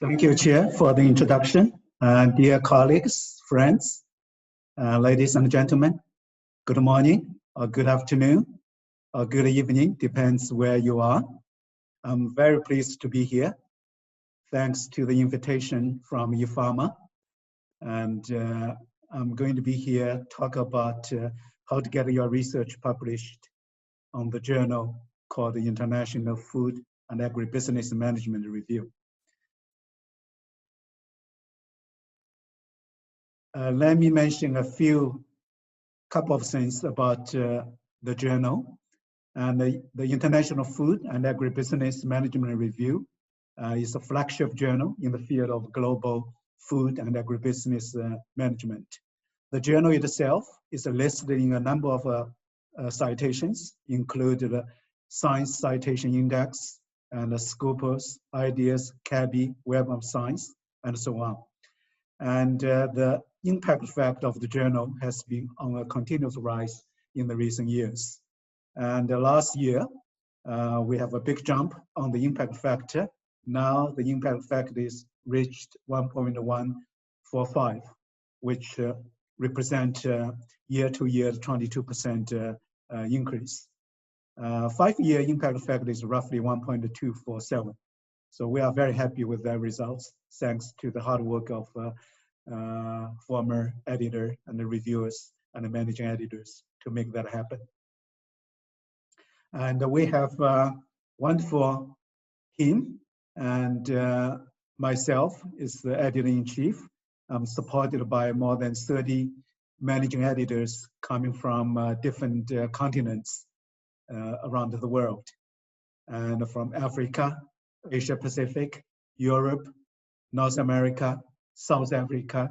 Thank you, Chair, for the introduction. Dear colleagues, friends, ladies and gentlemen, good morning, or good afternoon, or good evening, depends where you are. I'm very pleased to be here. Thanks to the invitation from IFAMA. And I'm going to be here talk about how to get your research published on the journal called the International Food and Agribusiness Management Review. Let me mention a couple of things about the journal. And the International Food and Agribusiness Management Review is a flagship journal in the field of global food and agribusiness management. The journal itself is listed in a number of citations, including the Science Citation Index and the Scopus, Ideas, CABI, Web of Science, and so on. And the impact factor of the journal has been on a continuous rise in the recent years. And last year, we have a big jump on the impact factor. Now the impact factor is reached 1.145, which represent year-to-year 22% increase. 5-year impact factor is roughly 1.247. So we are very happy with the results, thanks to the hard work of former editor and the reviewers and the managing editors to make that happen. And we have a wonderful team, and myself is the editor-in-chief. I'm supported by more than 30 managing editors coming from different continents around the world, and from Africa, Asia Pacific, Europe, North America, South Africa,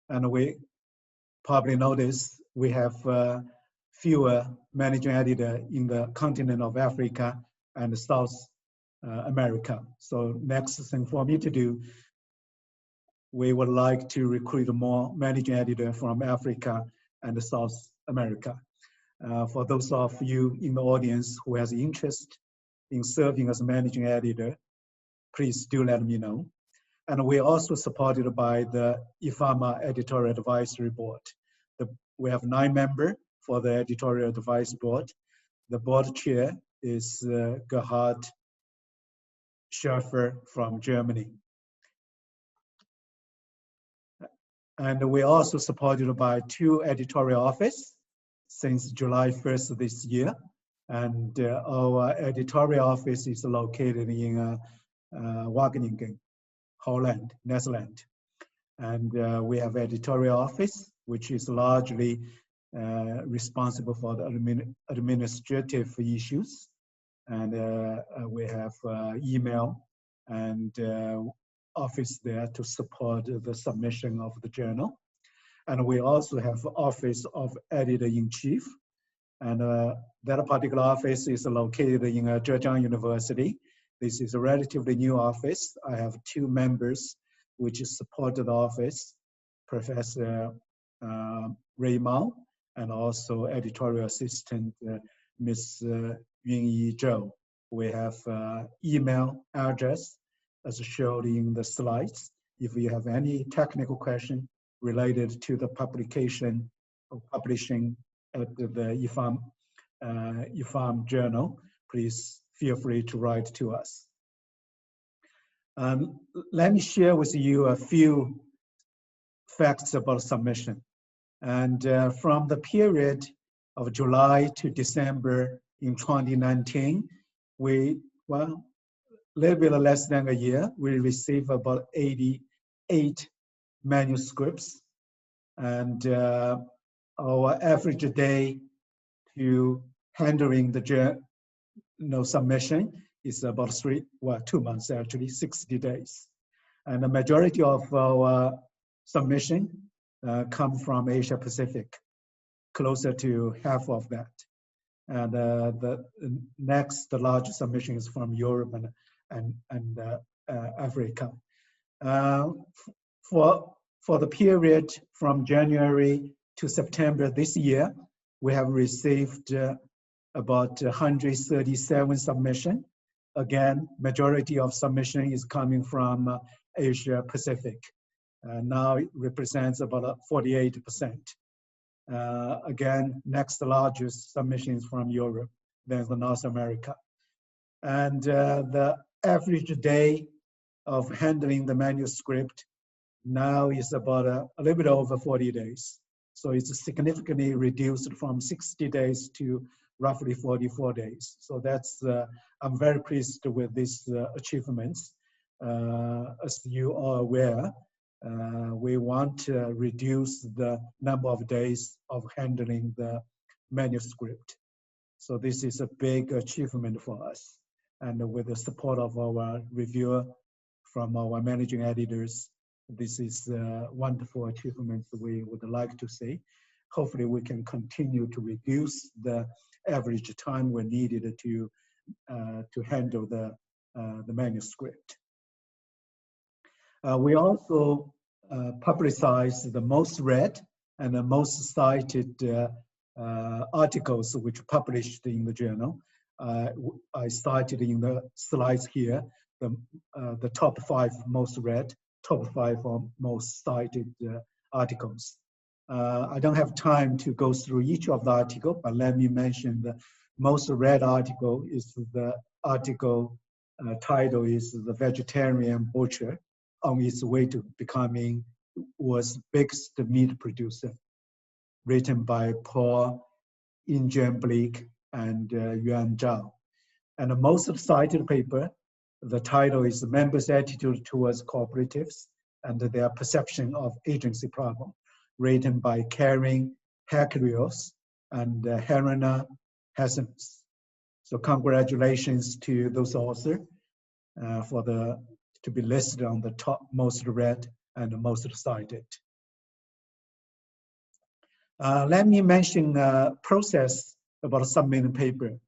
and we probably notice we have fewer managing editor in the continent of Africa and South America. So next thing for me to do, we would like to recruit more managing editor from Africa and South America. For those of you in the audience who has interest in serving as managing editor, please do let me know. And we're also supported by the IFAMA Editorial Advisory Board. We have 9 members for the Editorial Advisory Board. The board chair is Gerhard Schäfer from Germany. And we're also supported by 2 editorial offices since July 1st this year. And our editorial office is located in Wageningen, Holland, Netherlands. And we have editorial office, which is largely responsible for the administrative issues. And we have email and office there to support the submission of the journal. And we also have office of editor-in-chief. And that particular office is located in Zhigang University. This is a relatively new office. I have 2 members which support the office, Professor Ray Mao, and also editorial assistant, Ms. Yunyi Zhou. We have email address as shown in the slides. If you have any technical question related to the publication or publishing at the IFAM journal, please feel free to write to us. Let me share with you a few facts about submission. And from the period of July to December in 2019, a little bit less than a year, we received about 88 manuscripts. And our average day to handling the submission is about 2 months actually, 60 days. And the majority of our submission come from Asia Pacific, closer to half of that. And the next large submission is from Europe and Africa. For the period from January to September this year, we have received about 137 submissions. Again, majority of submission is coming from Asia Pacific. Now it represents about 48%. Again, next largest submissions from Europe, then the North America. And the average day of handling the manuscript now is about a little bit over 40 days. So it's significantly reduced from 60 days to roughly 44 days. So that's, I'm very pleased with these achievements. As you are aware, we want to reduce the number of days of handling the manuscript. So this is a big achievement for us. And with the support of our reviewer, from our managing editors, this is a wonderful achievement we would like to see. Hopefully we can continue to reduce the average time we needed to handle the manuscript. We also publicize the most read and the most cited articles which published in the journal. I cited in the slides here the top 5 most read, top 5 most cited articles. I don't have time to go through each of the articles, but let me mention the most read article is the article title is "The Vegetarian Butcher on its way to becoming world's biggest meat producer," written by Paul Ingenblick and Yuan Zhao. And the most cited paper, the title is "Members' Attitude Towards Cooperatives and Their Perception of Agency Problem," written by Karen Hakrios and Helena Hassens. So congratulations to those authors to be listed on the top most read and most cited. Let me mention a process about submitting paper.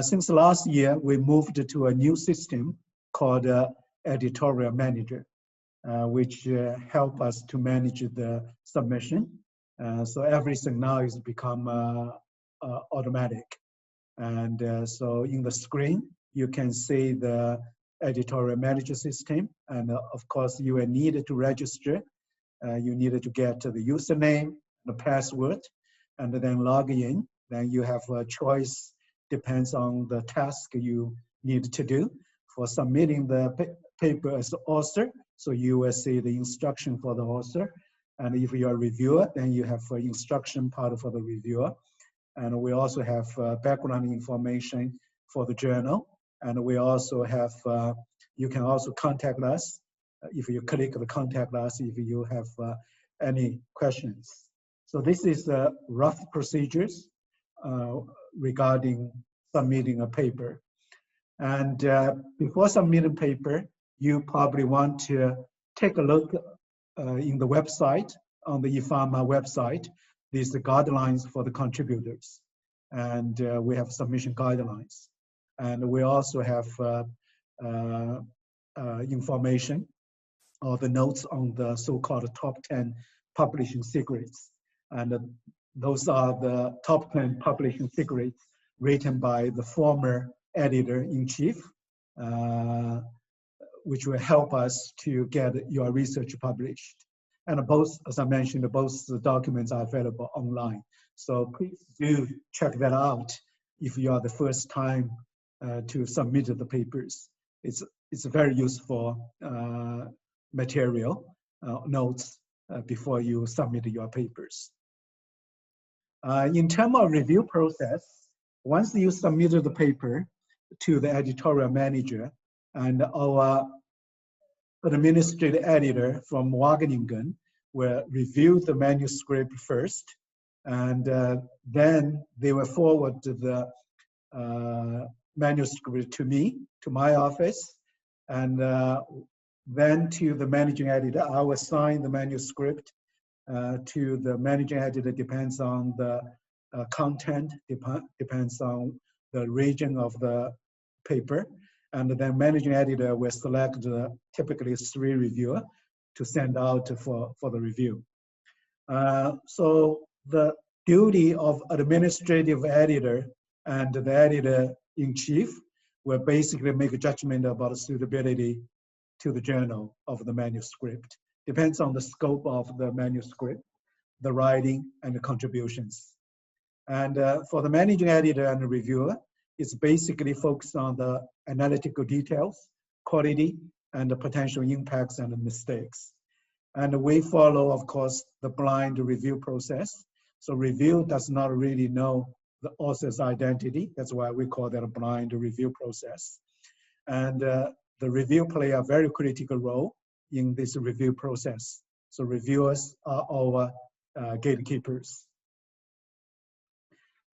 Since last year, we moved to a new system called Editorial Manager, which help us to manage the submission. So everything now is become automatic. And so in the screen, you can see the Editorial Manager system. And of course, you will need to register. You need to get the username, the password, and then log in. Then you have a choice, depends on the task you need to do for submitting the paper as author. So you will see the instruction for the author. And if you're a reviewer, then you have an instruction part for the reviewer. And we also have background information for the journal. And we also have, you can also contact us if you click the contact us if you have any questions. So this is the rough procedures regarding submitting a paper. And before submitting paper, you probably want to take a look in the website, on the IFAMA website. These are the guidelines for the contributors. And we have submission guidelines. And we also have information or the notes on the so-called top 10 publishing secrets. And those are the top 10 publishing secrets written by the former editor-in-chief, which will help us to get your research published. And both, as I mentioned, both the documents are available online. So please do check that out if you are the first time to submit the papers. It's a very useful material, notes, before you submit your papers. In terms of review process, once you submitted the paper to the editorial manager, and our administrative editor from Wageningen will review the manuscript first, and then they will forward the manuscript to me, to my office, and then to the managing editor. I will assign the manuscript to the managing editor, depends on the content, depends on the region of the paper. And then managing editor will select typically 3 reviewers to send out for the review. So the duty of administrative editor and the editor-in-chief will basically make a judgment about suitability to the journal of the manuscript. Depends on the scope of the manuscript, the writing, and the contributions. And for the managing editor and the reviewer, it's basically focused on the analytical details, quality, and the potential impacts and the mistakes. And we follow, of course, the blind review process. So review does not really know the author's identity. That's why we call that a blind review process. And the review play a very critical role in this review process. So reviewers are our gatekeepers.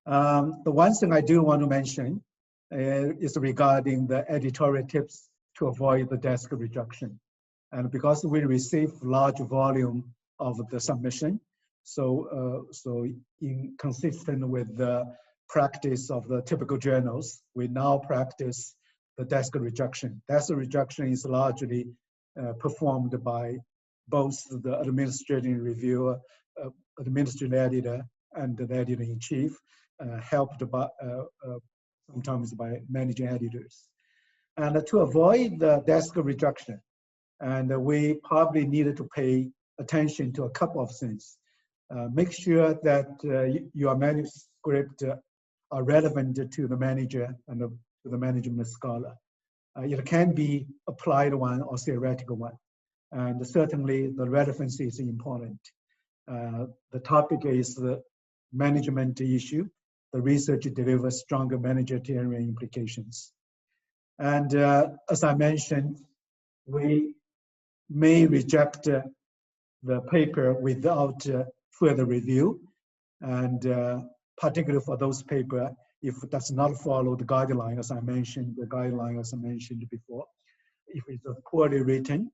The one thing I do want to mention is regarding the editorial tips to avoid the desk rejection. And because we receive large volume of the submission, so consistent with the practice of the typical journals, we now practice the desk rejection. Desk rejection is largely performed by both the administrative reviewer, administrative editor, and the editor-in-chief, helped by, sometimes by managing editors. And to avoid the desk rejection, and we probably needed to pay attention to a couple of things. Make sure that your manuscript are relevant to the manager and to the management scholar. It can be applied one or theoretical one. And certainly the relevancy is important. The topic is the management issue. The research delivers stronger managerial implications. And as I mentioned, we may reject the paper without further review, and particularly for those papers, if it does not follow the guideline, as I mentioned, before, if it's poorly written,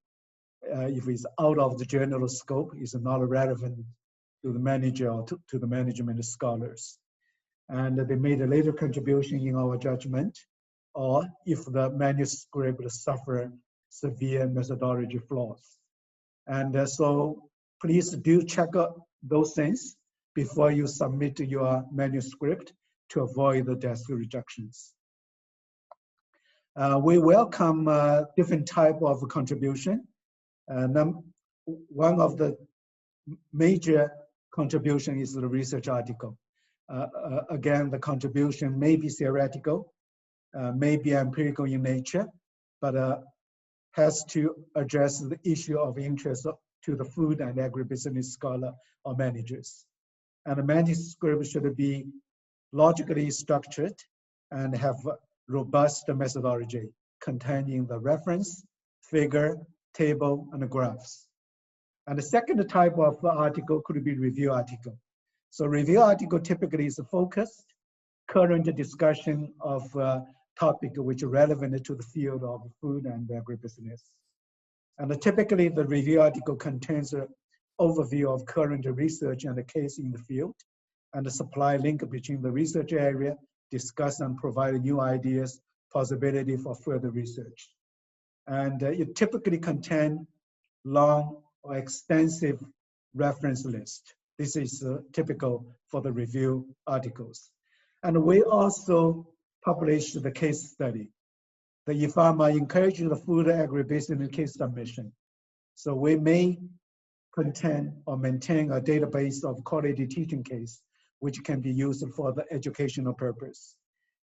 if it's out of the journal scope, it's not relevant to the manager or to the management scholars. And they made a later contribution in our judgment, or if the manuscript suffer severe methodology flaws. And so please do check out those things before you submit your manuscript to avoid the desk rejections. We welcome different type of contribution. One of the major contribution is the research article. Again, the contribution may be theoretical, may be empirical in nature, but has to address the issue of interest to the food and agribusiness scholar or managers. And the manuscript should be logically structured and have robust methodology containing the reference, figure, table, and graphs. And the second type of article could be review article. So review article typically is a focused, current discussion of topic which are relevant to the field of food and agribusiness. And typically the review article contains an overview of current research and the case in the field, and the supply link between the research area, discuss and provide new ideas, possibility for further research. And it typically contains long or extensive reference list. This is typical for the review articles. And we also published the case study. The IFAMA encourages the food agribusiness case submission. So we may contain or maintain a database of quality teaching case, which can be used for the educational purpose.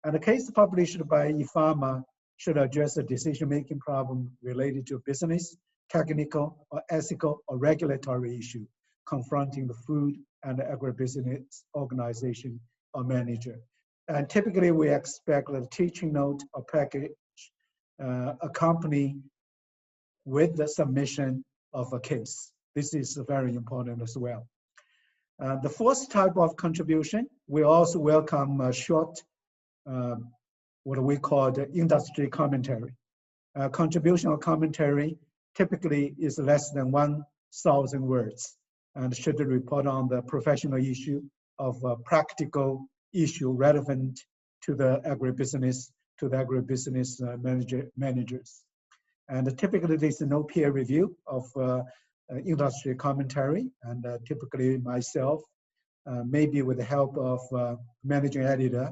And the case published by IFAMA should address a decision-making problem related to business, technical, or ethical, or regulatory issue confronting the food and agribusiness organization or manager. And typically we expect a teaching note or package accompany with the submission of a case. This is very important as well. The fourth type of contribution, we also welcome a short, what we call the industry commentary. Contribution or commentary typically is less than 1,000 words and should report on the professional issue of a practical issue relevant to the agribusiness, managers. And typically there's no peer review of industry commentary, and typically myself, maybe with the help of managing editor,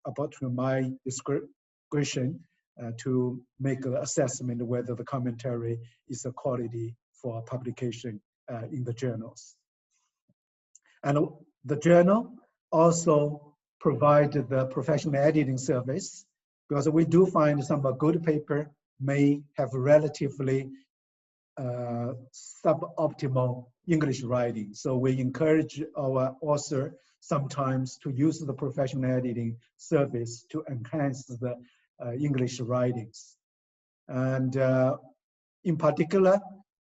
about my discretion, to make an assessment whether the commentary is a quality for publication in the journals. And the journal also provided the professional editing service, because we do find some good paper may have relatively suboptimal English writing. So we encourage our author sometimes to use the professional editing service to enhance the English writings. And in particular,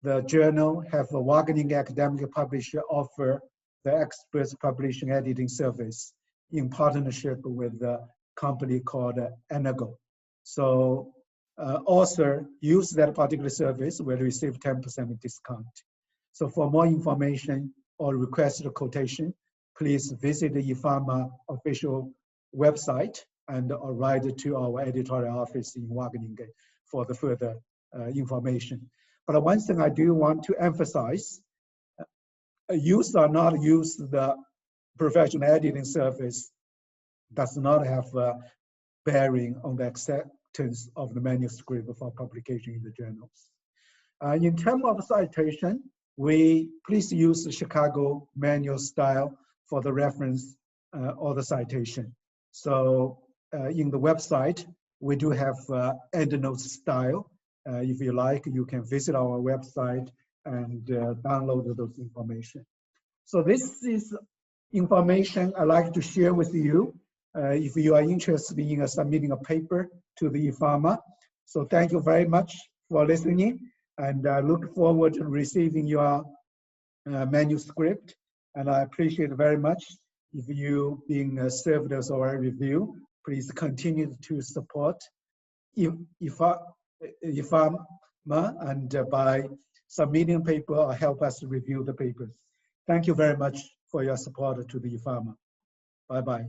the journal have a Wageningen academic publisher offer the experts publishing editing service in partnership with the company called Enago. So author use that particular service will receive 10% discount. So for more information or request a quotation, please visit the IFAMA official website and write to our editorial office in Wageningen for the further information. But one thing I do want to emphasize, use or not use the professional editing service does not have a bearing on the acceptance of the manuscript for publication in the journals. In terms of citation, we please use the Chicago manual style for the reference or the citation. So in the website, we do have endnotes style. If you like, you can visit our website and download those information. So this is information I'd like to share with you if you are interested in submitting a paper to the IFAMA. So thank you very much for listening, and I look forward to receiving your manuscript, and I appreciate very much if you being served as our review. Please continue to support IFAMA and by submitting paper or help us review the papers. Thank you very much for your support to the IFAMA. Bye-bye.